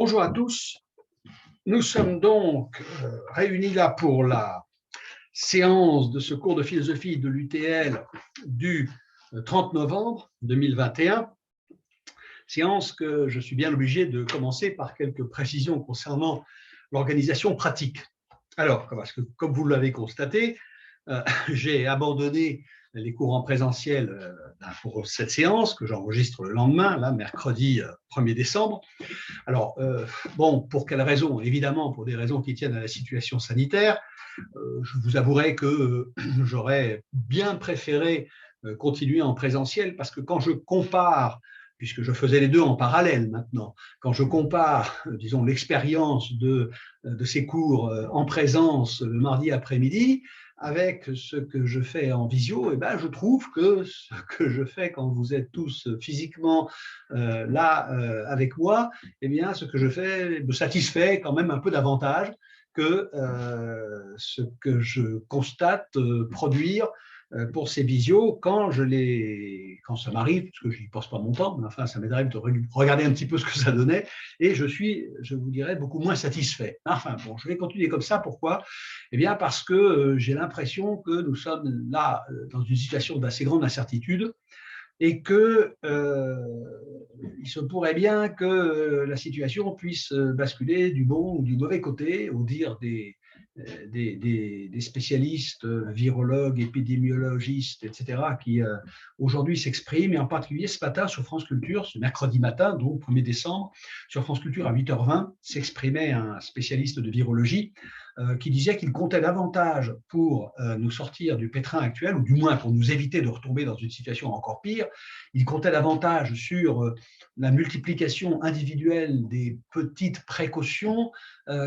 Bonjour à tous. Nous sommes donc réunis là pour la séance de ce cours de philosophie de l'UTL du 30 novembre 2021. Séance que je suis bien obligé de commencer par quelques précisions concernant l'organisation pratique. Alors, parce que comme vous l'avez constaté, j'ai abandonné les cours en présentiel pour cette séance que j'enregistre le lendemain, là, mercredi 1er décembre. Alors, bon, pour quelles raisons? Évidemment, pour des raisons qui tiennent à la situation sanitaire. Je vous avouerai que j'aurais bien préféré continuer en présentiel parce que quand je compare, puisque je faisais les deux en parallèle maintenant, quand je compare, disons, l'expérience de ces cours en présence le mardi après-midi, avec ce que je fais en visio, eh ben, je trouve que ce que je fais quand vous êtes tous physiquement là avec moi, eh bien, ce que je fais me satisfait quand même un peu davantage que ce que je constate produire pour ces visios quand ça m'arrive, parce que je n'y passe pas mon temps, mais enfin, ça m'aiderait de regarder un petit peu ce que ça donnait, et je suis, je vous dirais, beaucoup moins satisfait. Enfin, bon, je vais continuer comme ça. Pourquoi? Eh bien, parce que j'ai l'impression que nous sommes là dans une situation d'assez grande incertitude et que il se pourrait bien que la situation puisse basculer du bon ou du mauvais côté, au dire des spécialistes, virologues, épidémiologistes, etc., qui aujourd'hui s'expriment, et en particulier ce matin sur France Culture, ce mercredi matin, donc 1er décembre, sur France Culture à 8h20, s'exprimait un spécialiste de virologie qui disait qu'il comptait davantage pour nous sortir du pétrin actuel, ou du moins pour nous éviter de retomber dans une situation encore pire. Il comptait davantage sur la multiplication individuelle des petites précautions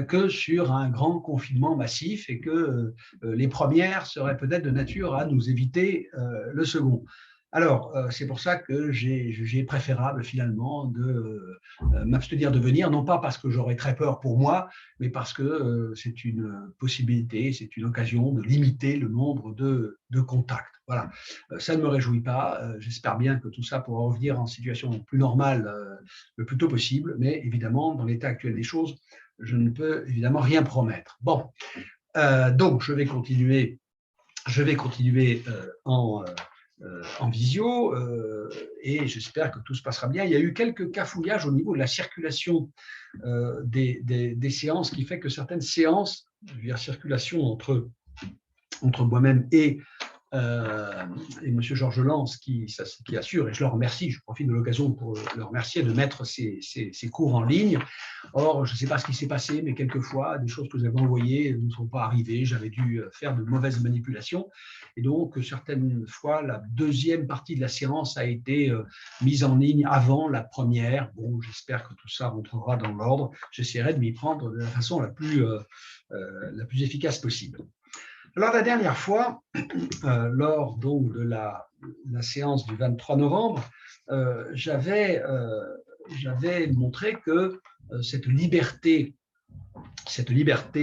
que sur un grand confinement massif, et que les premières seraient peut-être de nature à nous éviter le second. Alors, c'est pour ça que j'ai jugé préférable finalement de m'abstenir de venir, non pas parce que j'aurais très peur pour moi, mais parce que c'est une possibilité, c'est une occasion de limiter le nombre de contacts. Voilà, ça ne me réjouit pas. J'espère bien que tout ça pourra revenir en situation plus normale le plus tôt possible, mais évidemment, dans l'état actuel des choses, je ne peux évidemment rien promettre. Bon, donc je vais continuer en visio et j'espère que tout se passera bien. Il y a eu quelques cafouillages au niveau de la circulation des séances, qui fait que certaines séances, je veux dire circulation entre moi-même et M. Georges Lance qui assure, et je le remercie, je profite de l'occasion pour le remercier de mettre ces cours en ligne. Or, je ne sais pas ce qui s'est passé, mais quelquefois, des choses que j'avais envoyées ne sont pas arrivées, j'avais dû faire de mauvaises manipulations, et donc certaines fois, la deuxième partie de la séance a été mise en ligne avant la première. Bon, j'espère que tout ça rentrera dans l'ordre, j'essaierai de m'y prendre de la façon la plus efficace possible. Alors, la dernière fois, lors donc de la séance du 23 novembre, j'avais montré que cette liberté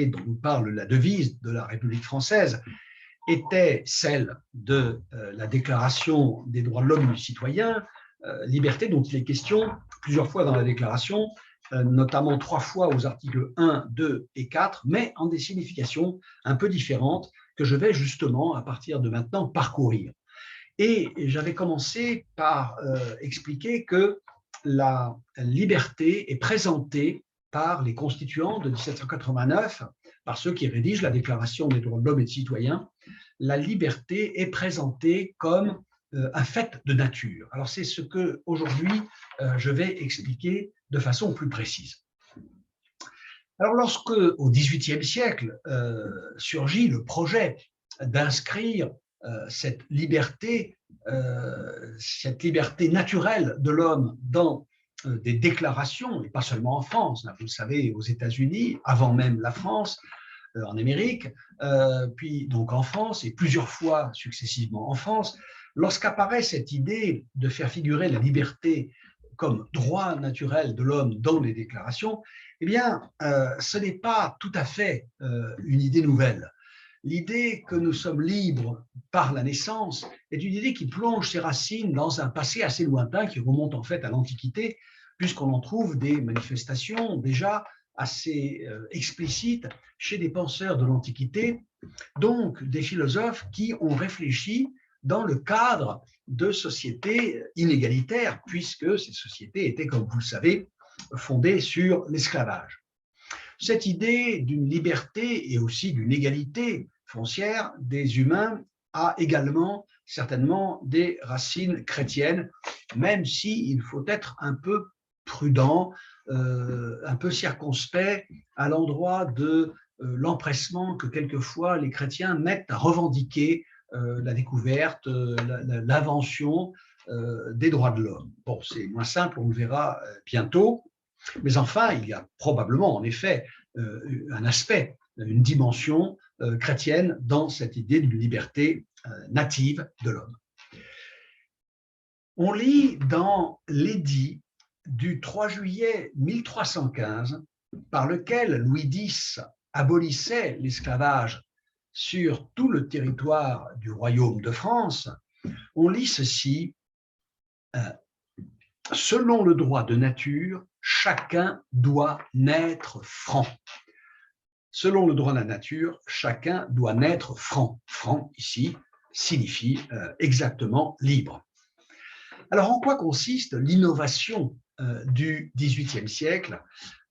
dont nous parle la devise de la République française était celle de la Déclaration des droits de l'homme et du citoyen, liberté dont il est question plusieurs fois dans la Déclaration, notamment 3 fois aux articles 1, 2 et 4, mais en des significations un peu différentes que je vais justement, à partir de maintenant, parcourir. Et j'avais commencé par expliquer que la liberté est présentée par les constituants de 1789, par ceux qui rédigent la Déclaration des droits de l'homme et du citoyen. La liberté est présentée comme un fait de nature. Alors c'est ce que aujourd'hui je vais expliquer de façon plus précise. Alors, lorsque, au XVIIIe siècle, surgit le projet d'inscrire cette liberté naturelle de l'homme dans des déclarations, et pas seulement en France, vous le savez, aux États-Unis, avant même la France, en Amérique, puis donc en France, et plusieurs fois successivement en France, lorsqu'apparaît cette idée de faire figurer la liberté comme droit naturel de l'homme dans les déclarations, eh bien, ce n'est pas tout à fait une idée nouvelle. l'idée que nous sommes libres par la naissance est une idée qui plonge ses racines dans un passé assez lointain qui remonte en fait à l'Antiquité, puisqu'on en trouve des manifestations déjà assez explicites chez des penseurs de l'Antiquité, donc des philosophes qui ont réfléchi dans le cadre de sociétés inégalitaires, puisque ces sociétés étaient, comme vous le savez, fondées sur l'esclavage. Cette idée d'une liberté et aussi d'une égalité foncière des humains a également certainement des racines chrétiennes, même s'il faut être un peu prudent, un peu circonspect à l'endroit de l'empressement que quelquefois les chrétiens mettent à revendiquer la découverte, l'invention des droits de l'homme. Bon, c'est moins simple, on le verra bientôt. Mais enfin, il y a probablement, en effet, un aspect, une dimension chrétienne dans cette idée d'une liberté native de l'homme. On lit dans l'édit du 3 juillet 1315, par lequel Louis X abolissait l'esclavage sur tout le territoire du royaume de France, on lit ceci: selon le droit de nature, chacun doit naître franc. Selon le droit de la nature, chacun doit naître franc. Franc, ici, signifie exactement libre. Alors, en quoi consiste l'innovation du XVIIIe siècle?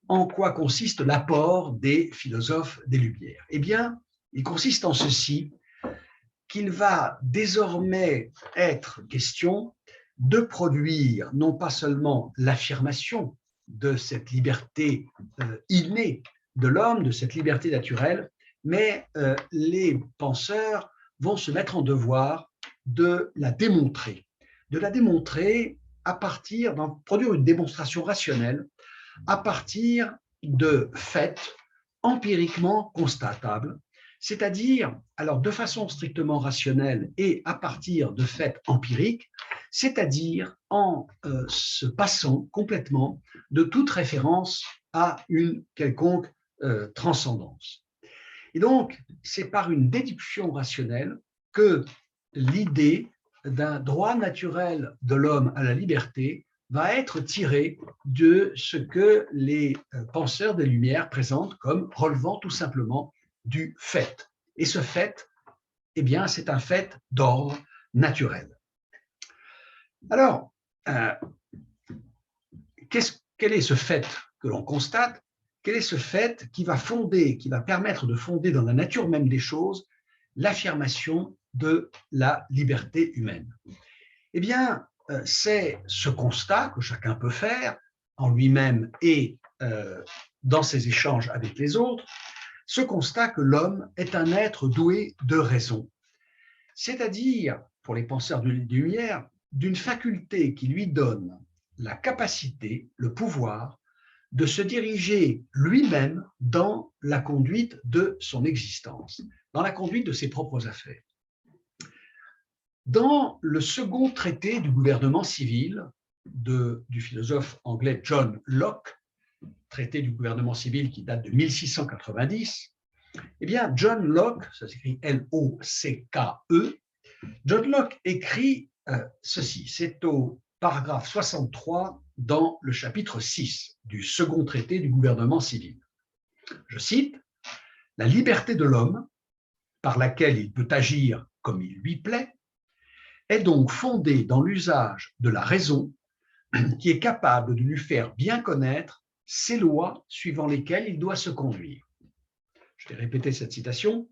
En quoi consiste l'apport des philosophes des Lumières? Eh bien, il consiste en ceci, qu'il va désormais être question de produire non pas seulement l'affirmation de cette liberté innée de l'homme, de cette liberté naturelle, mais les penseurs vont se mettre en devoir de la démontrer à partir d'en produire une démonstration rationnelle à partir de faits empiriquement constatables, c'est-à-dire, alors de façon strictement rationnelle et à partir de faits empiriques, c'est-à-dire en se passant complètement de toute référence à une quelconque transcendance. Et donc, c'est par une déduction rationnelle que l'idée d'un droit naturel de l'homme à la liberté va être tirée de ce que les penseurs des Lumières présentent comme relevant tout simplement du fait. Et ce fait, eh bien, c'est un fait d'ordre naturel. Alors, quel est ce fait que l'on constate? Quel est ce fait qui va permettre de fonder dans la nature même des choses l'affirmation de la liberté humaine? Eh bien, c'est ce constat que chacun peut faire en lui-même et dans ses échanges avec les autres, ce constat que l'homme est un être doué de raison, c'est-à-dire, pour les penseurs de Lumière, d'une faculté qui lui donne la capacité, le pouvoir de se diriger lui-même dans la conduite de son existence, dans la conduite de ses propres affaires. Dans le second traité du gouvernement civil du philosophe anglais John Locke, traité du gouvernement civil qui date de 1690, eh bien, John Locke, ça s'écrit L-O-C-K-E, John Locke écrit ceci, c'est au paragraphe 63 dans le chapitre 6 du second traité du gouvernement civil. Je cite, « La liberté de l'homme, par laquelle il peut agir comme il lui plaît, est donc fondée dans l'usage de la raison qui est capable de lui faire bien connaître ces lois suivant lesquelles il doit se conduire. » Je vais répéter cette citation.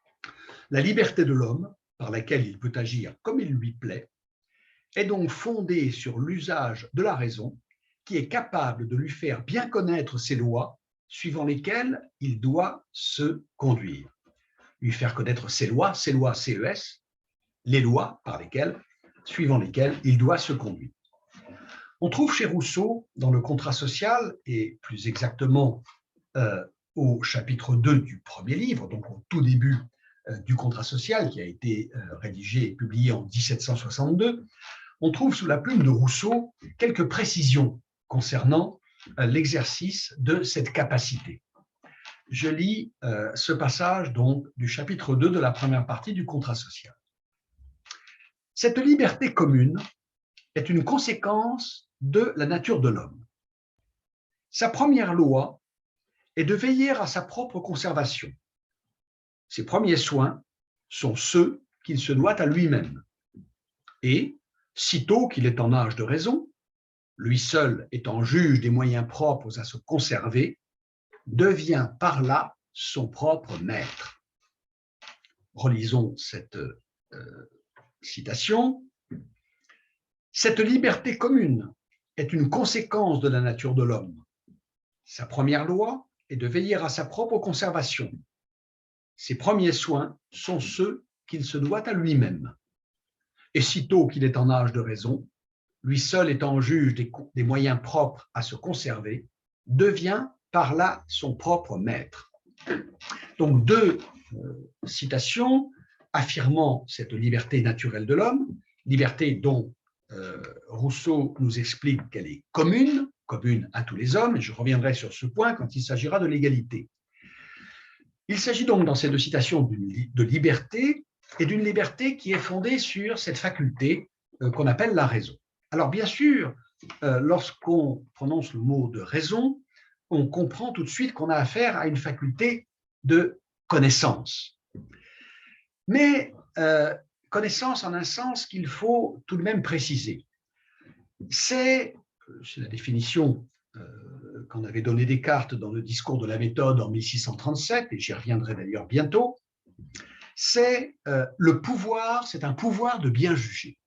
« La liberté de l'homme, par laquelle il peut agir comme il lui plaît, est donc fondée sur l'usage de la raison qui est capable de lui faire bien connaître ces lois suivant lesquelles il doit se conduire. » Lui faire connaître ces lois, CES, les lois suivant lesquelles il doit se conduire. On trouve chez Rousseau, dans le contrat social, et plus exactement au chapitre 2 du premier livre, donc au tout début du contrat social, qui a été rédigé et publié en 1762, on trouve sous la plume de Rousseau quelques précisions concernant l'exercice de cette capacité. je lis ce passage donc du chapitre 2 de la première partie du contrat social. Cette liberté commune est une conséquence de la nature de l'homme. Sa première loi est de veiller à sa propre conservation. Ses premiers soins sont ceux qu'il se doit à lui-même. Et, sitôt qu'il est en âge de raison, lui seul étant juge des moyens propres à se conserver, devient par là son propre maître. Relisons cette citation. Cette liberté commune est une conséquence de la nature de l'homme. Sa première loi est de veiller à sa propre conservation. Ses premiers soins sont ceux qu'il se doit à lui-même. Et sitôt qu'il est en âge de raison, lui seul étant juge des moyens propres à se conserver, devient par là son propre maître. Donc deux citations affirmant cette liberté naturelle de l'homme, liberté dont Rousseau nous explique qu'elle est commune à tous les hommes, et je reviendrai sur ce point quand il s'agira de l'égalité. Il s'agit donc dans ces deux citations de liberté, et d'une liberté qui est fondée sur cette faculté qu'on appelle la raison. Alors bien sûr, lorsqu'on prononce le mot de raison, on comprend tout de suite qu'on a affaire à une faculté de connaissance. Mais connaissance en un sens qu'il faut tout de même préciser. C'est la définition qu'en avait donnée Descartes dans le discours de la méthode en 1637, et j'y reviendrai d'ailleurs bientôt, c'est le pouvoir, c'est un pouvoir de bien juger,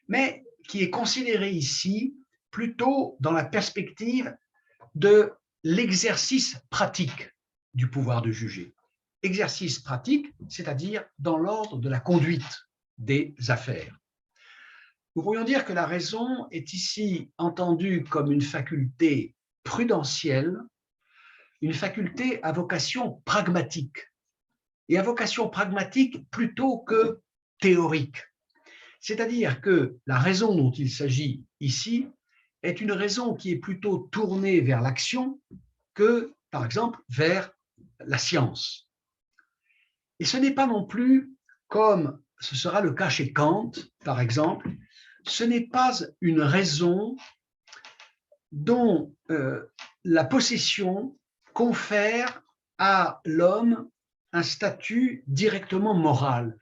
mais qui est considéré ici plutôt dans la perspective de l'exercice pratique du pouvoir de juger. Exercice pratique, c'est-à-dire dans l'ordre de la conduite des affaires. Nous pourrions dire que la raison est ici entendue comme une faculté prudentielle, une faculté à vocation pragmatique, et à vocation pragmatique plutôt que théorique. C'est-à-dire que la raison dont il s'agit ici est une raison qui est plutôt tournée vers l'action que, par exemple, vers la science. Et ce n'est pas non plus, comme ce sera le cas chez Kant, par exemple, ce n'est pas une raison dont la possession confère à l'homme un statut directement moral,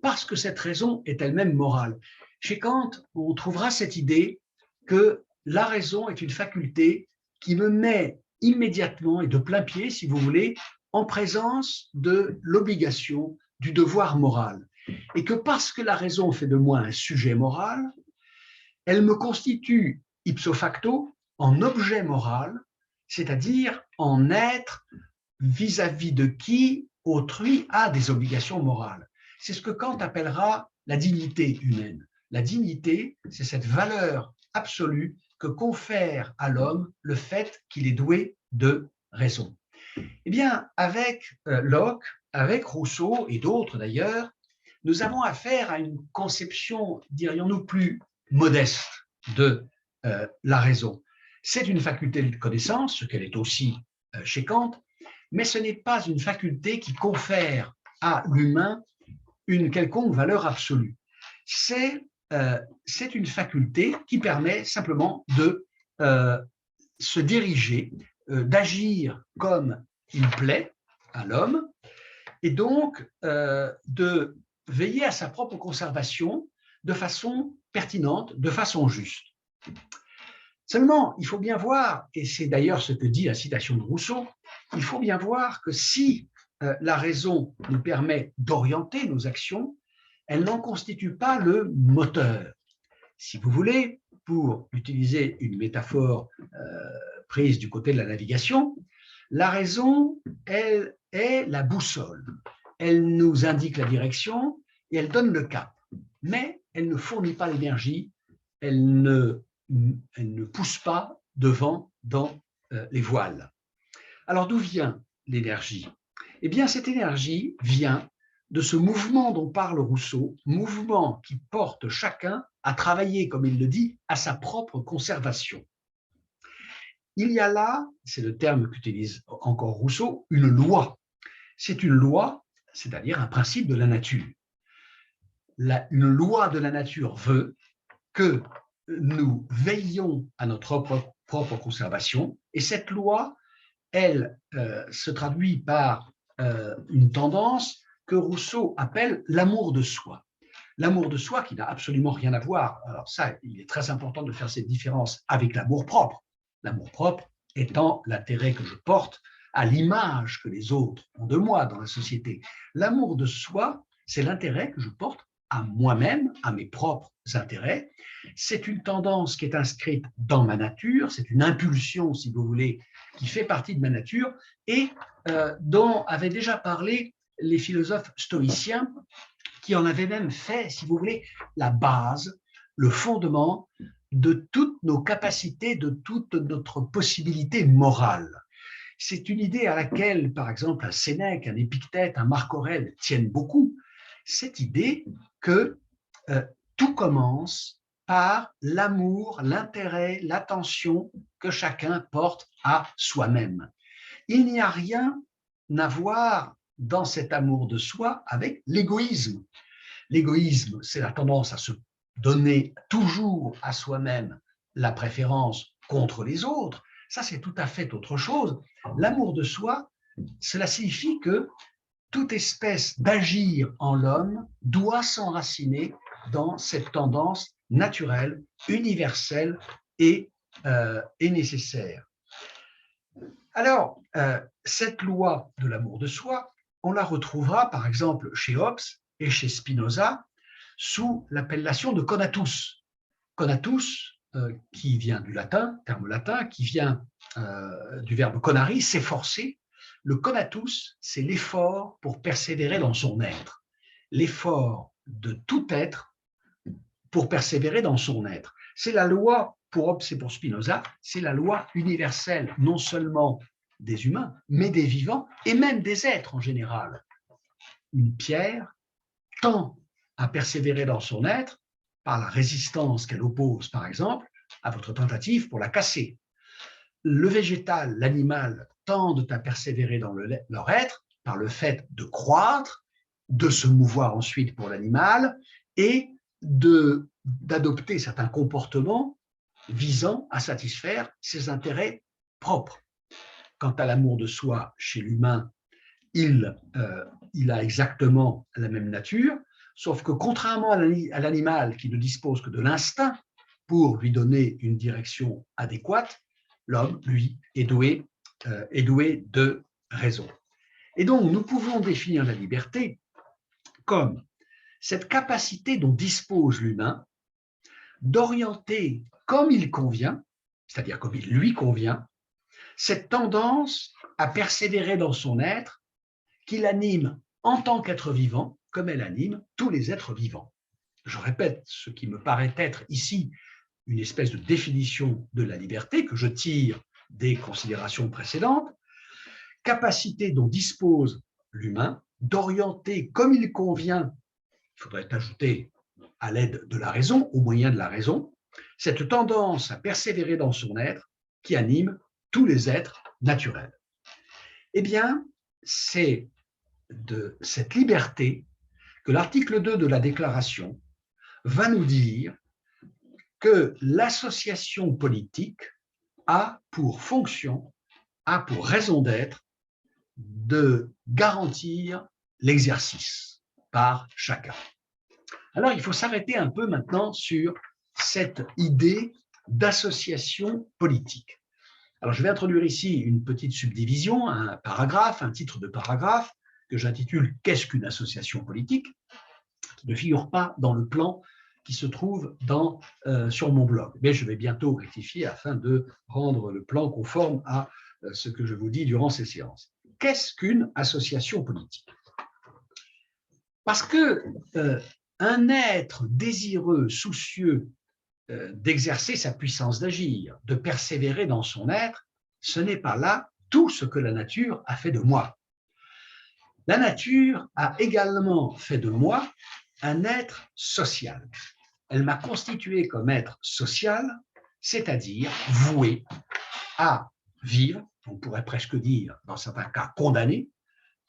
parce que cette raison est elle-même morale. Chez Kant, on trouvera cette idée que la raison est une faculté qui me met immédiatement et de plein pied, si vous voulez, en présence de l'obligation, du devoir moral. Et que parce que la raison fait de moi un sujet moral, elle me constitue ipso facto en objet moral, c'est-à-dire en être vis-à-vis de qui autrui a des obligations morales. C'est ce que Kant appellera la dignité humaine. La dignité, c'est cette valeur absolue que confère à l'homme le fait qu'il est doué de raison. Eh bien, avec Locke, avec Rousseau et d'autres d'ailleurs, nous avons affaire à une conception, dirions-nous, plus modeste de la raison. C'est une faculté de connaissance, ce qu'elle est aussi chez Kant, mais ce n'est pas une faculté qui confère à l'humain une quelconque valeur absolue. C'est une faculté qui permet simplement de se diriger, d'agir comme il plaît à l'homme, et donc de veiller à sa propre conservation de façon pertinente, de façon juste. Seulement, il faut bien voir, et c'est d'ailleurs ce que dit la citation de Rousseau, il faut bien voir que si la raison nous permet d'orienter nos actions, elle n'en constitue pas le moteur. Si vous voulez, pour utiliser une métaphore prise du côté de la navigation, la raison, elle est la boussole. Elle nous indique la direction et elle donne le cap. Mais elle ne fournit pas l'énergie, elle ne pousse pas devant dans les voiles. Alors d'où vient l'énergie? Eh bien, cette énergie vient de ce mouvement dont parle Rousseau, mouvement qui porte chacun à travailler, comme il le dit, à sa propre conservation. il y a là, c'est le terme qu'utilise encore Rousseau, une loi. C'est une loi, c'est-à-dire un principe de la nature. Une loi de la nature veut que nous veillions à notre propre conservation, et cette loi, elle se traduit par une tendance que Rousseau appelle l'amour de soi. L'amour de soi qui n'a absolument rien à voir, alors ça, il est très important de faire cette différence avec l'amour propre. L'amour propre étant l'intérêt que je porte à l'image que les autres ont de moi dans la société. L'amour de soi, c'est l'intérêt que je porte à moi-même, à mes propres intérêts. C'est une tendance qui est inscrite dans ma nature, c'est une impulsion, si vous voulez, qui fait partie de ma nature et dont avaient déjà parlé les philosophes stoïciens, qui en avaient même fait, si vous voulez, la base, le fondement de toutes nos capacités, de toute notre possibilité morale. C'est une idée à laquelle, par exemple, un Sénèque, un Épictète, un Marc Aurèle tiennent beaucoup, cette idée que tout commence par l'amour, l'intérêt, l'attention que chacun porte à soi-même. Il n'y a rien à voir dans cet amour de soi avec l'égoïsme. L'égoïsme, c'est la tendance à se donner toujours à soi-même la préférence contre les autres. Ça, c'est tout à fait autre chose. L'amour de soi, cela signifie que toute espèce d'agir en l'homme doit s'enraciner dans cette tendance naturelle, universelle et nécessaire. Alors, cette loi de l'amour de soi, on la retrouvera par exemple chez Hobbes et chez Spinoza sous l'appellation de conatus. Conatus, qui vient du latin, terme latin, qui vient du verbe conari, s'efforcer. Le conatus, c'est l'effort pour persévérer dans son être. L'effort de tout être pour persévérer dans son être. C'est la loi, pour Hobbes et pour Spinoza, c'est la loi universelle, non seulement des humains, mais des vivants et même des êtres en général. Une pierre tend à persévérer dans son être par la résistance qu'elle oppose, par exemple, à votre tentative pour la casser. Le végétal, l'animal tendent à persévérer dans leur être par le fait de croître, de se mouvoir ensuite pour l'animal et d'adopter certains comportements visant à satisfaire ses intérêts propres. Quant à l'amour de soi chez l'humain, il a exactement la même nature, sauf que contrairement à l'animal qui ne dispose que de l'instinct pour lui donner une direction adéquate, l'homme, lui, est doué de raison. Et donc, nous pouvons définir la liberté comme cette capacité dont dispose l'humain d'orienter comme il convient, c'est-à-dire comme il lui convient, cette tendance à persévérer dans son être qu'il anime en tant qu'être vivant, comme elle anime tous les êtres vivants. Je répète ce qui me paraît être ici une espèce de définition de la liberté que je tire des considérations précédentes, capacité dont dispose l'humain d'orienter comme il convient, il faudrait ajouter à l'aide de la raison, au moyen de la raison, cette tendance à persévérer dans son être qui anime tous les êtres naturels. Eh bien, c'est de cette liberté que l'article 2 de la Déclaration va nous dire que l'association politique a pour fonction, a pour raison d'être de garantir l'exercice par chacun. Alors, il faut s'arrêter un peu maintenant sur cette idée d'association politique. Alors, je vais introduire ici une petite subdivision, un paragraphe, un titre de paragraphe que j'intitule « Qu'est-ce qu'une association politique ?» qui ne figure pas dans le plan qui se trouve sur mon blog. Mais je vais bientôt rectifier afin de rendre le plan conforme à ce que je vous dis durant ces séances. Qu'est-ce qu'une association politique? Parce que un être désireux, soucieux d'exercer sa puissance d'agir, de persévérer dans son être, ce n'est pas là tout ce que la nature a fait de moi. La nature a également fait de moi un être social. Elle m'a constitué comme être social, c'est-à-dire voué à vivre, on pourrait presque dire, dans certains cas condamné,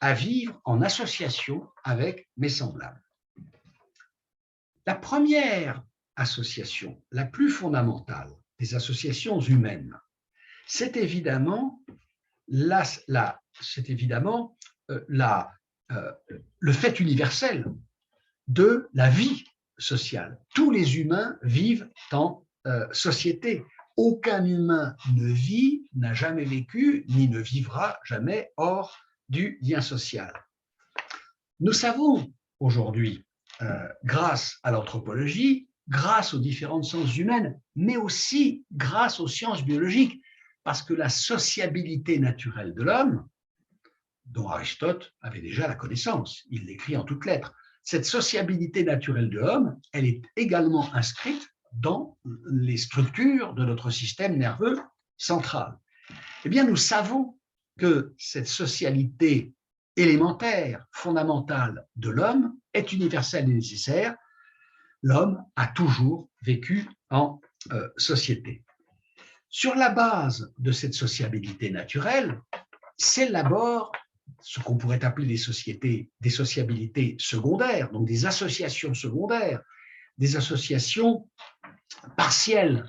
à vivre en association avec mes semblables. La première association, la plus fondamentale des associations humaines, c'est évidemment, le fait universel de la vie sociale. Tous les humains vivent en société. Aucun humain ne vit, n'a jamais vécu, ni ne vivra jamais hors du lien social. Nous savons aujourd'hui, grâce à l'anthropologie, grâce aux différentes sciences humaines, mais aussi grâce aux sciences biologiques, parce que la sociabilité naturelle de l'homme, dont Aristote avait déjà la connaissance, il l'écrit en toutes lettres, cette sociabilité naturelle de l'homme, elle est également inscrite dans les structures de notre système nerveux central. Eh bien, nous savons que cette socialité élémentaire, fondamentale de l'homme est universelle et nécessaire. L'homme a toujours vécu en société. Sur la base de cette sociabilité naturelle, s'élaborent ce qu'on pourrait appeler des sociabilités secondaires, donc des associations secondaires, des associations partielles,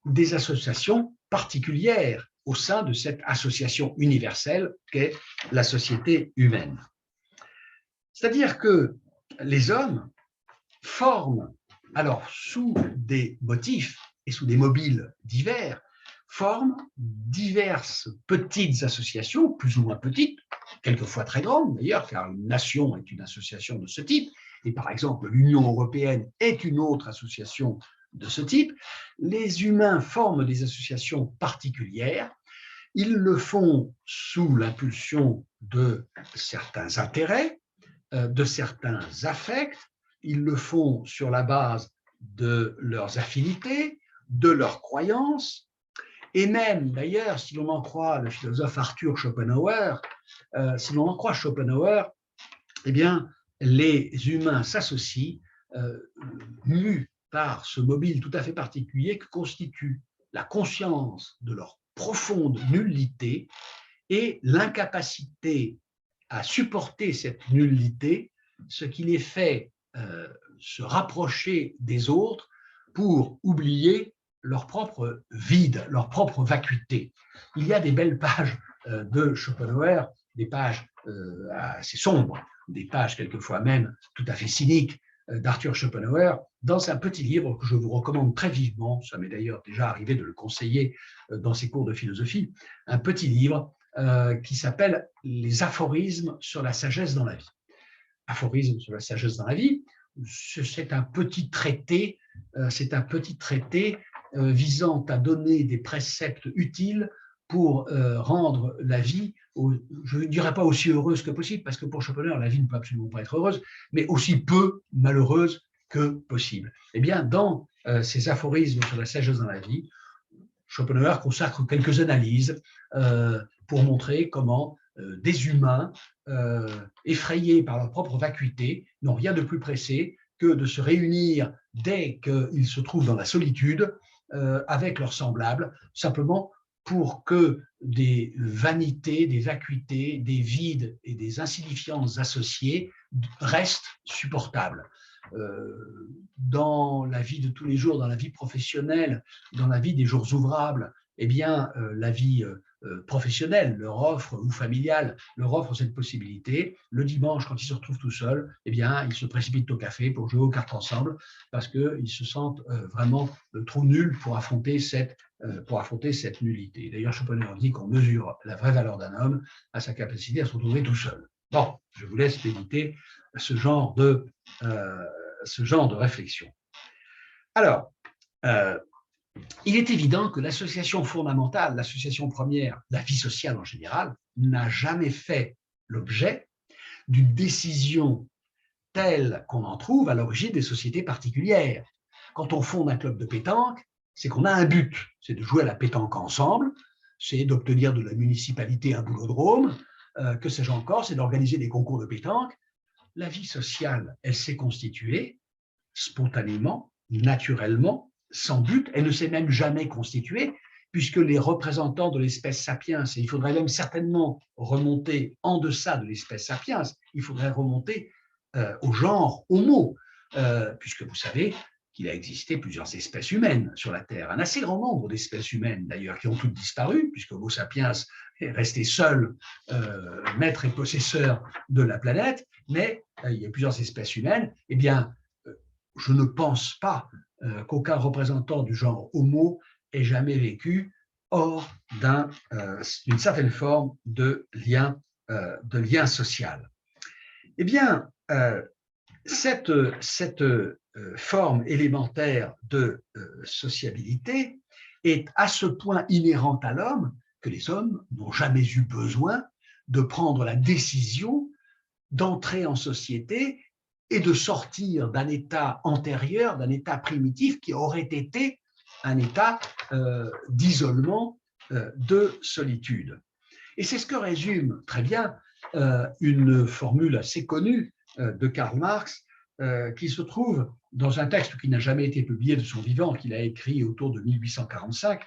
des associations particulières au sein de cette association universelle qu'est la société humaine. C'est-à-dire que les hommes forment, alors sous des motifs et sous des mobiles divers, forment diverses petites associations, plus ou moins petites, quelquefois très grandes d'ailleurs, car une nation est une association de ce type, et par exemple l'Union européenne est une autre association de ce type. Les humains forment des associations particulières, ils le font sous l'impulsion de certains intérêts, de certains affects, ils le font sur la base de leurs affinités, de leurs croyances, et même, d'ailleurs, si l'on en croit le philosophe Arthur Schopenhauer, eh bien, les humains s'associent mus par ce mobile tout à fait particulier que constitue la conscience de leur profonde nullité et l'incapacité à supporter cette nullité, ce qui les fait se rapprocher des autres pour oublier leur propre vide, leur propre vacuité. Il y a des belles pages de Schopenhauer, des pages assez sombres, des pages quelquefois même tout à fait cyniques d'Arthur Schopenhauer, dans un petit livre que je vous recommande très vivement, ça m'est d'ailleurs déjà arrivé de le conseiller dans ses cours de philosophie, un petit livre qui s'appelle « Les aphorismes sur la sagesse dans la vie ». Aphorismes sur la sagesse dans la vie, c'est un petit traité, visant à donner des préceptes utiles pour rendre la vie, je ne dirais pas aussi heureuse que possible, parce que pour Schopenhauer, la vie ne peut absolument pas être heureuse, mais aussi peu malheureuse que possible. Eh bien, dans ces aphorismes sur la sagesse dans la vie, Schopenhauer consacre quelques analyses pour montrer comment des humains effrayés par leur propre vacuité n'ont rien de plus pressé que de se réunir dès qu'ils se trouvent dans la solitude avec leurs semblables, simplement pour que des vanités, des vacuités, des vides et des insignifiances associées restent supportables. Dans la vie de tous les jours, dans la vie professionnelle, dans la vie des jours ouvrables, eh bien, la vie professionnelle leur offre, ou familiale, leur offre cette possibilité. Le dimanche, quand ils se retrouvent tout seuls, eh bien, ils se précipitent au café pour jouer aux cartes ensemble parce qu'ils se sentent vraiment trop nuls pour affronter cette nullité. D'ailleurs, Schopenhauer dit qu'on mesure la vraie valeur d'un homme à sa capacité à se retrouver tout seul. Bon, je vous laisse méditer ce genre de réflexion. Alors, il est évident que l'association fondamentale, l'association première, la vie sociale en général, n'a jamais fait l'objet d'une décision telle qu'on en trouve à l'origine des sociétés particulières. Quand on fonde un club de pétanque, c'est qu'on a un but, c'est de jouer à la pétanque ensemble, c'est d'obtenir de la municipalité un boulodrome, que sais-je encore, c'est d'organiser des concours de pétanque. La vie sociale, elle s'est constituée spontanément, naturellement, sans but, elle ne s'est même jamais constituée, puisque les représentants de l'espèce sapiens, et il faudrait même certainement remonter en deçà de l'espèce sapiens, il faudrait remonter au genre Homo, puisque vous savez qu'il a existé plusieurs espèces humaines sur la Terre, un assez grand nombre d'espèces humaines d'ailleurs qui ont toutes disparu, puisque Homo sapiens est resté seul maître et possesseur de la planète, mais il y a plusieurs espèces humaines. Eh bien, je ne pense pas qu'aucun représentant du genre Homo ait jamais vécu hors d'une certaine forme de lien social. Eh bien, cette forme élémentaire de sociabilité est à ce point inhérente à l'homme que les hommes n'ont jamais eu besoin de prendre la décision d'entrer en société et de sortir d'un état antérieur, d'un état primitif qui aurait été un état d'isolement, de solitude. Et c'est ce que résume très bien une formule assez connue de Karl Marx, qui se trouve dans un texte qui n'a jamais été publié de son vivant, qu'il a écrit autour de 1845,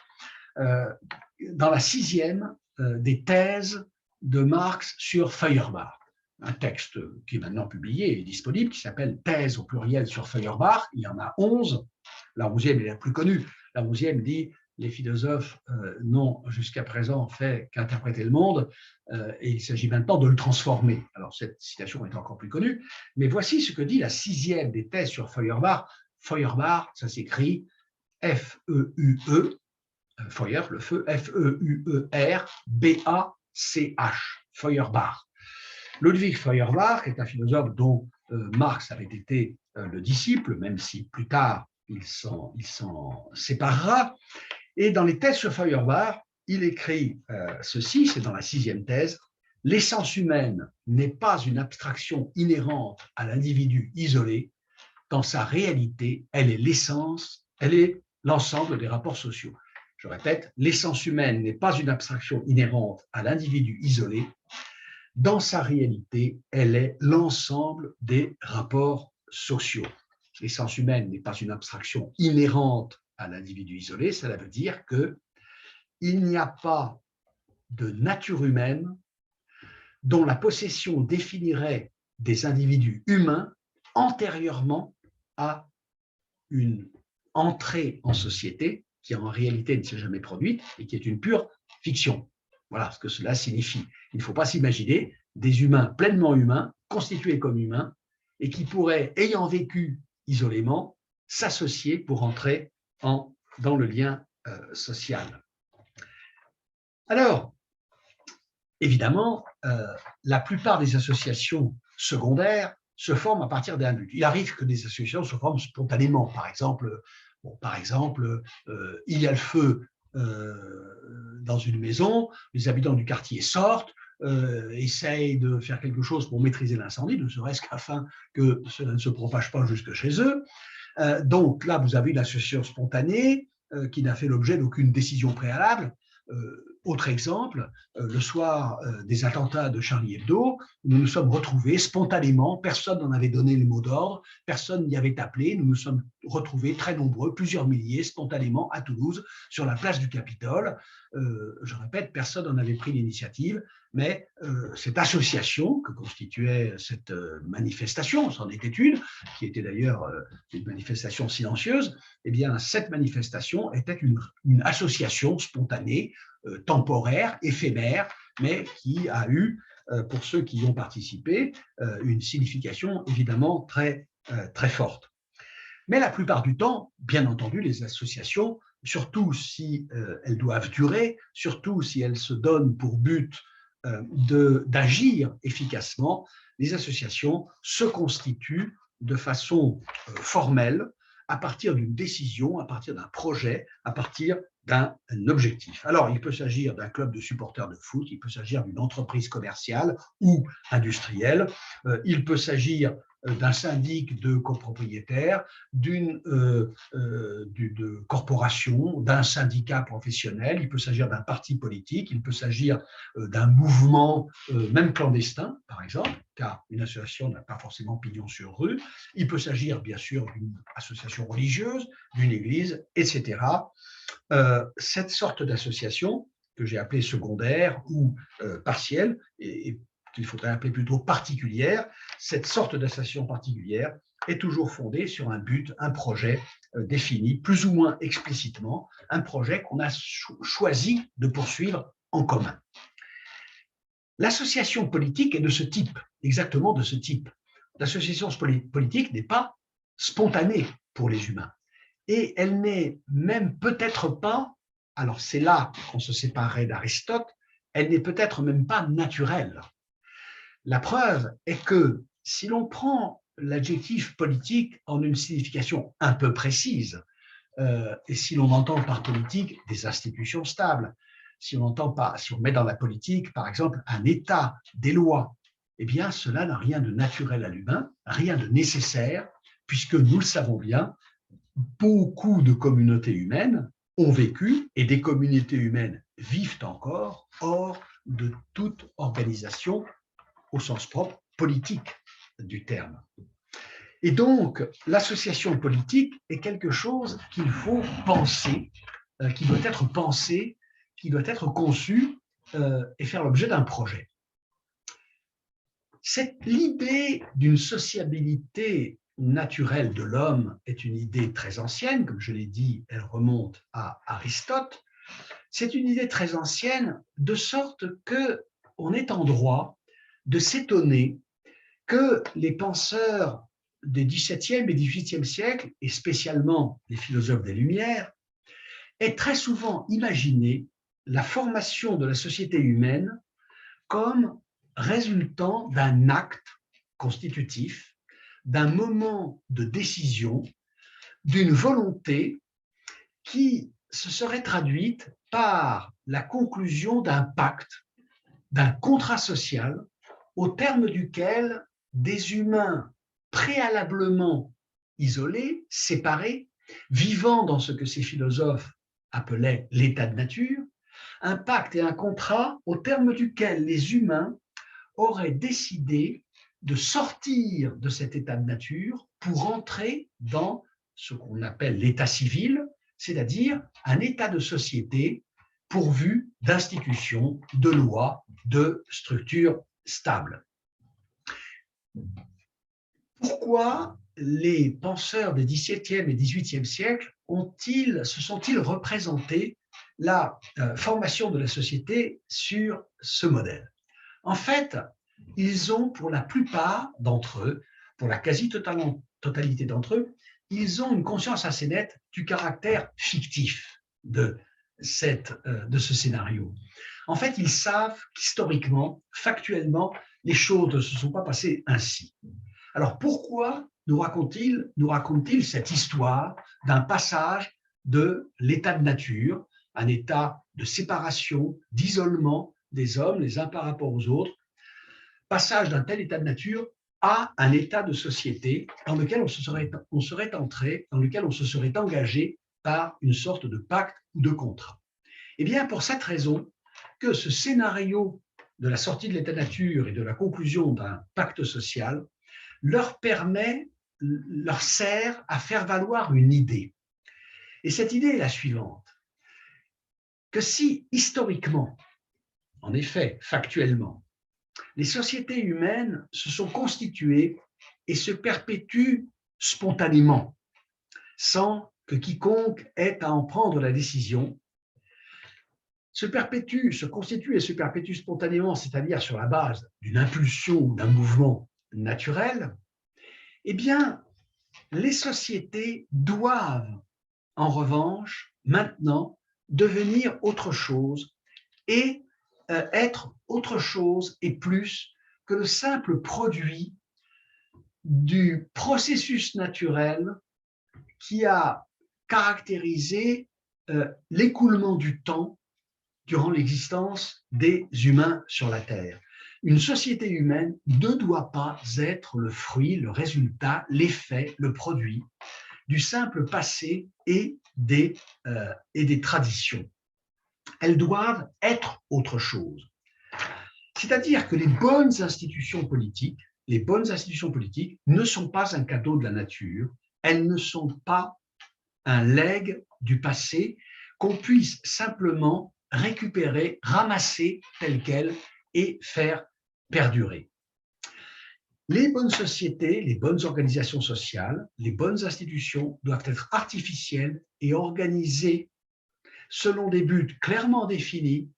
dans la 6e des thèses de Marx sur Feuerbach. Un texte qui est maintenant publié et disponible, qui s'appelle « Thèse au pluriel sur Feuerbach ». Il y en a 11. La 11e est la plus connue. La 11e dit « Les philosophes n'ont jusqu'à présent fait qu'interpréter le monde et il s'agit maintenant de le transformer ». Alors, cette citation est encore plus connue, mais voici ce que dit la 6e des thèses sur Feuerbach. Feuerbach, ça s'écrit F-E-U-E, Feuer, le feu, F-E-U-E-R-B-A-C-H, Feuerbach. Ludwig Feuerbach est un philosophe dont Marx avait été le disciple, même si plus tard il s'en séparera. Et dans les thèses sur Feuerbach, il écrit ceci, c'est dans la 6e thèse: « L'essence humaine n'est pas une abstraction inhérente à l'individu isolé. Dans sa réalité, elle est l'essence, elle est l'ensemble des rapports sociaux. » Je répète, l'essence humaine n'est pas une abstraction inhérente à l'individu isolé. Dans sa réalité, elle est l'ensemble des rapports sociaux. L'essence humaine n'est pas une abstraction inhérente à l'individu isolé, cela veut dire qu'il n'y a pas de nature humaine dont la possession définirait des individus humains antérieurement à une entrée en société qui en réalité ne s'est jamais produite et qui est une pure fiction. Voilà ce que cela signifie. Il ne faut pas s'imaginer des humains pleinement humains, constitués comme humains, et qui pourraient, ayant vécu isolément, s'associer pour entrer dans le lien social. Alors, évidemment, la plupart des associations secondaires se forment à partir d'un but. Il arrive que des associations se forment spontanément. Par exemple, il y a le feu dans une maison, les habitants du quartier sortent, essayent de faire quelque chose pour maîtriser l'incendie, ne serait-ce qu'afin que cela ne se propage pas jusque chez eux. Donc là, vous avez une association spontanée qui n'a fait l'objet d'aucune décision préalable. Autre exemple, le soir des attentats de Charlie Hebdo, nous nous sommes retrouvés spontanément, personne n'en avait donné les mots d'ordre, personne n'y avait appelé, nous nous sommes retrouvés très nombreux, plusieurs milliers, spontanément à Toulouse, sur la place du Capitole. Je répète, personne n'en avait pris l'initiative, mais cette association que constituait cette manifestation, c'en était une, qui était d'ailleurs une manifestation silencieuse, eh bien cette manifestation était une association spontanée, temporaire, éphémère, mais qui a eu, pour ceux qui y ont participé, une signification évidemment très, très forte. Mais la plupart du temps, bien entendu, les associations, surtout si elles doivent durer, surtout si elles se donnent pour but d'agir efficacement, les associations se constituent de façon formelle à partir d'une décision, à partir d'un projet, à partir d'un objectif. Alors, il peut s'agir d'un club de supporters de foot, il peut s'agir d'une entreprise commerciale ou industrielle, il peut s'agir d'un syndic de copropriétaires, de corporation, d'un syndicat professionnel, il peut s'agir d'un parti politique, il peut s'agir d'un mouvement, même clandestin, par exemple, car une association n'a pas forcément pignon sur rue, il peut s'agir bien sûr d'une association religieuse, d'une église, etc. Cette sorte d'association, que j'ai appelée secondaire ou partielle, et qu'il faudrait appeler plutôt particulière, cette sorte d'association particulière est toujours fondée sur un but, un projet défini, plus ou moins explicitement, un projet qu'on a choisi de poursuivre en commun. L'association politique est de ce type, exactement de ce type. L'association politique n'est pas spontanée pour les humains. Et elle n'est même peut-être pas, alors c'est là qu'on se séparait d'Aristote, elle n'est peut-être même pas naturelle. La preuve est que si l'on prend l'adjectif politique en une signification un peu précise, et si l'on entend par politique des institutions stables, si on met dans la politique, par exemple, un État, des lois, eh bien, cela n'a rien de naturel à l'humain, rien de nécessaire, puisque nous le savons bien, beaucoup de communautés humaines ont vécu et des communautés humaines vivent encore hors de toute organisation au sens propre politique du terme. Et donc, l'association politique est quelque chose qu'il faut penser, qui doit être pensé, qui doit être conçu et faire l'objet d'un projet. L'idée d'une sociabilité naturelle de l'homme est une idée très ancienne, comme je l'ai dit, elle remonte à Aristote. C'est une idée très ancienne, de sorte qu'on est en droit de s'étonner que les penseurs des XVIIe et XVIIIe siècles, et spécialement les philosophes des Lumières, aient très souvent imaginé la formation de la société humaine comme résultant d'un acte constitutif, d'un moment de décision, d'une volonté qui se serait traduite par la conclusion d'un pacte, d'un contrat social, au terme duquel des humains préalablement isolés, séparés, vivant dans ce que ces philosophes appelaient l'état de nature, un pacte et un contrat au terme duquel les humains auraient décidé de sortir de cet état de nature pour entrer dans ce qu'on appelle l'état civil, c'est-à-dire un état de société pourvu d'institutions, de lois, de structures stables. Pourquoi les penseurs des XVIIe et XVIIIe siècles se sont-ils représentés la formation de la société sur ce modèle? En fait, ils ont, pour la plupart d'entre eux, pour la quasi-totalité d'entre eux, ils ont une conscience assez nette du caractère fictif de ce scénario. En fait, ils savent qu'historiquement, factuellement, les choses ne se sont pas passées ainsi. Alors pourquoi nous racontent-ils cette histoire d'un passage de l'état de nature, un état de séparation, d'isolement des hommes les uns par rapport aux autres, passage d'un tel état de nature à un état de société dans lequel on serait entré, dans lequel on se serait engagé par une sorte de pacte ou de contrat? Eh bien, pour cette raison, que ce scénario de la sortie de l'état de nature et de la conclusion d'un pacte social leur sert à faire valoir une idée. Et cette idée est la suivante, que si historiquement, en effet, factuellement, les sociétés humaines se sont constituées et se perpétuent spontanément, sans que quiconque ait à en prendre la décision, se constitue et se perpétue spontanément, c'est-à-dire sur la base d'une impulsion ou d'un mouvement naturel, eh bien, les sociétés doivent, en revanche, maintenant, devenir autre chose et être autre chose et plus que le simple produit du processus naturel qui a caractérisé l'écoulement du temps durant l'existence des humains sur la Terre. Une société humaine ne doit pas être le fruit, le résultat, l'effet, le produit du simple passé et des traditions. Elles doivent être autre chose. C'est-à-dire que les bonnes institutions politiques ne sont pas un cadeau de la nature, elles ne sont pas un legs du passé qu'on puisse simplement récupérer, ramasser telles quelles et faire perdurer. Les bonnes sociétés, les bonnes organisations sociales, les bonnes institutions doivent être artificielles et organisées selon des buts clairement définis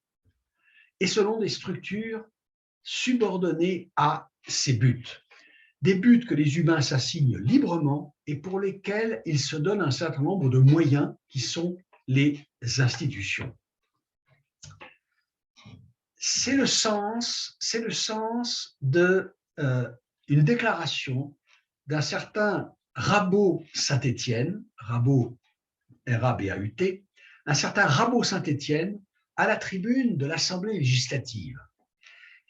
et selon des structures subordonnées à ces buts. Des buts que les humains s'assignent librement et pour lesquels ils se donnent un certain nombre de moyens qui sont les institutions. C'est le sens de une déclaration d'un certain Rabot Saint-Étienne, Rabot, R-A-B-A-U-T, un certain Rabot Saint-Étienne à la tribune de l'Assemblée législative,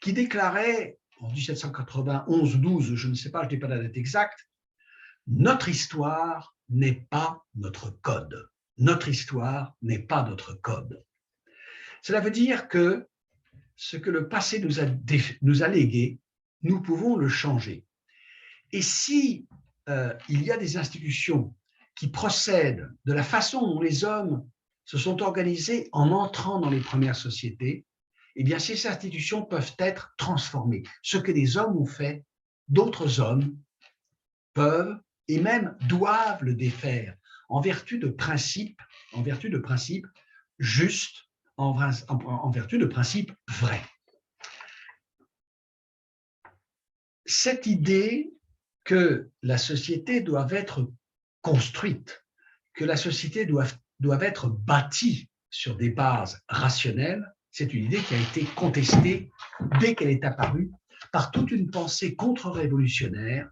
qui déclarait en 1791-12, je ne sais pas, je n'ai pas la date exacte, notre histoire n'est pas notre code. Notre histoire n'est pas notre code. Cela veut dire que ce que le passé nous a légué, nous pouvons le changer. Et si il y a des institutions qui procèdent de la façon dont les hommes se sont organisés en entrant dans les premières sociétés, eh bien ces institutions peuvent être transformées. Ce que les hommes ont fait, d'autres hommes peuvent et même doivent le défaire en vertu de principes justes, en vertu de principes vrais. Cette idée que la société doit être construite, que la société doit être bâtie sur des bases rationnelles, c'est une idée qui a été contestée dès qu'elle est apparue par toute une pensée contre-révolutionnaire,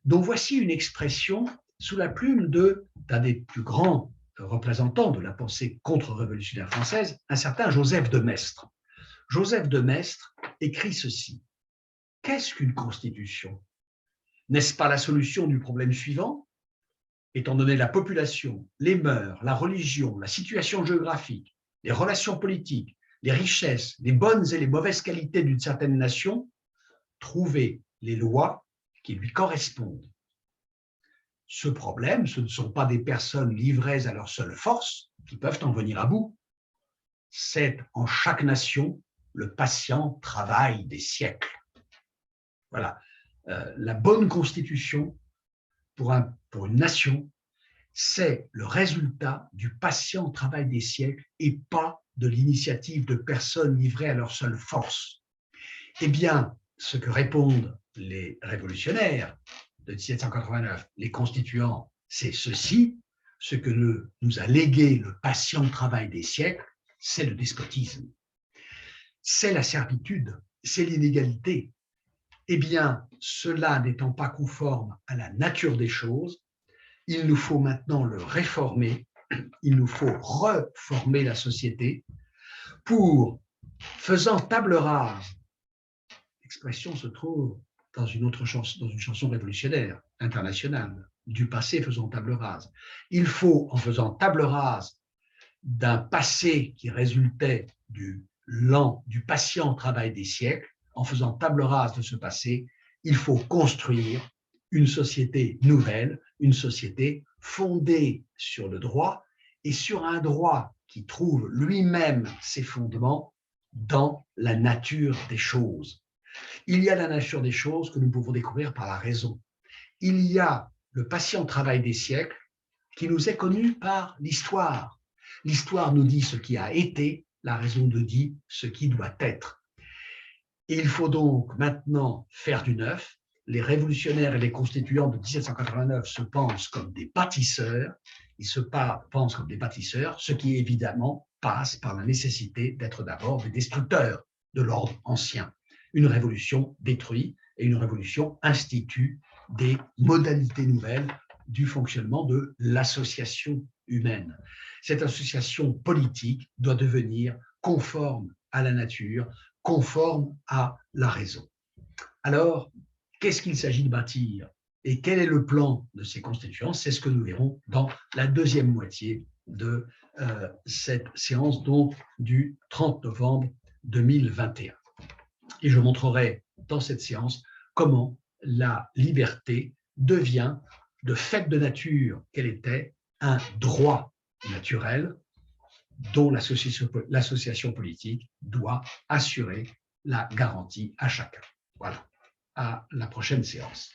dont voici une expression sous la plume d'un des plus grands représentants de la pensée contre-révolutionnaire française, un certain Joseph de Maistre. Joseph de Maistre écrit ceci: « Qu'est-ce qu'une constitution ? N'est-ce pas la solution du problème suivant ? Étant donné la population, les mœurs, la religion, la situation géographique, les relations politiques, les richesses, les bonnes et les mauvaises qualités d'une certaine nation, trouver les lois qui lui correspondent. Ce problème, ce ne sont pas des personnes livrées à leur seule force qui peuvent en venir à bout. C'est en chaque nation le patient travail des siècles. » Voilà. La bonne constitution pour une nation, c'est le résultat du patient travail des siècles et pas de l'initiative de personnes livrées à leur seule force. Eh bien, ce que répondent les révolutionnaires de 1789, les constituants, c'est ceci: ce que nous a légué le patient travail des siècles, c'est le despotisme, c'est la servitude, c'est l'inégalité. Eh bien, cela n'étant pas conforme à la nature des choses, il nous faut maintenant le réformer, il nous faut reformer la société pour, faisant table rase, l'expression se trouve dans une chanson révolutionnaire internationale, du passé faisant table rase. Il faut, en faisant table rase d'un passé qui résultait du patient travail des siècles, en faisant table rase de ce passé, il faut construire une société nouvelle, une société fondée sur le droit et sur un droit qui trouve lui-même ses fondements dans la nature des choses. Il y a la nature des choses que nous pouvons découvrir par la raison. Il y a le patient travail des siècles qui nous est connu par l'histoire. L'histoire nous dit ce qui a été, la raison nous dit ce qui doit être. Et il faut donc maintenant faire du neuf. Les révolutionnaires et les constituants de 1789 se pensent comme des bâtisseurs, pensent comme des bâtisseurs, ce qui évidemment passe par la nécessité d'être d'abord des destructeurs de l'ordre ancien. Une révolution détruit et une révolution institue des modalités nouvelles du fonctionnement de l'association humaine. Cette association politique doit devenir conforme à la nature, conforme à la raison. Alors, qu'est-ce qu'il s'agit de bâtir et quel est le plan de ces constituants? C'est ce que nous verrons dans la deuxième moitié de cette séance donc, du 30 novembre 2021. Et je montrerai dans cette séance comment la liberté devient, de fait de nature qu'elle était, un droit naturel dont l'association politique doit assurer la garantie à chacun. Voilà, à la prochaine séance.